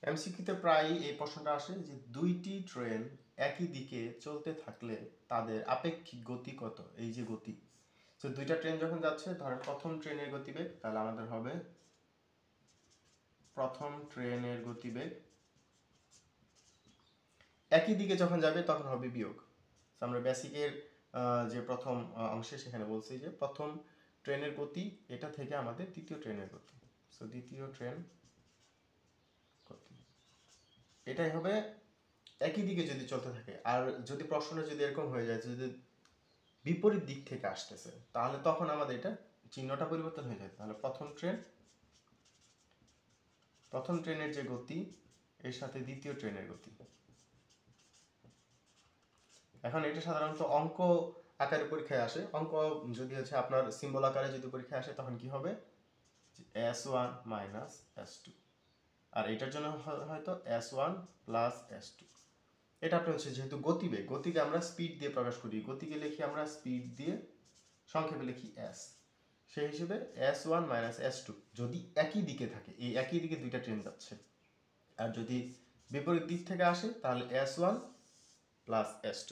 এমসিকিউতে প্রায়ই এই প্রশ্নটা আসে যে দুইটি ট্রেন একই দিকে চলতে থাকলে তাদের আপেক্ষিক গতি কত? এই যে গতি, তো দুইটা ট্রেন যখন যাচ্ছে, ধরেন প্রথম ট্রেনের গতিবেগ, তাহলে আমাদের হবে প্রথম ট্রেনের গতিবেগ একই দিকে যখন যাবে তখন হবে বিয়োগ। আমরা বেসিকের যে প্রথম অংশে সেখানে বলছি যে প্রথম ট্রেনের গতি এটা থেকে আমাদের দ্বিতীয় ট্রেনের গতি, সো দ্বিতীয় ট্রেন গতি এটাই হবে একই দিকে যদি চলতে থাকে। আর যদি প্রশ্নটা যদি এরকম হয়ে যায় যদি বিপরীত দিক থেকে আসতেছে, তাহলে তখন আমাদের এটা চিহ্নটা পরিবর্তন হয়ে যায়। তাহলে প্রথম ট্রেনের যে গতি এর সাথে দ্বিতীয় ট্রেনের গতি। এখন এটা সাধারণত অঙ্ক আকারে পরীক্ষায় আসে। অঙ্ক যদি হচ্ছে আপনার সিম্বল আকারে যদি পরীক্ষায় আসে তখন কি হবে, s1 মাইনাস s2, আর এটার জন্য হয়তো s1 প্লাস s2। এটা আপনার হচ্ছে যেহেতু গতিবেগ, গতিকে আমরা স্পিড দিয়ে প্রকাশ করি, গতিকে লিখি আমরা স্পিড দিয়ে, সংক্ষেপে লিখি s, সেই হিসেবে s1 মাইনাস s2 যদি একই দিকে থাকে, এই একই দিকে দুইটা ট্রেন যাচ্ছে, আর যদি বিপরীত দিক থেকে আসে তাহলে s1 প্লাস s2।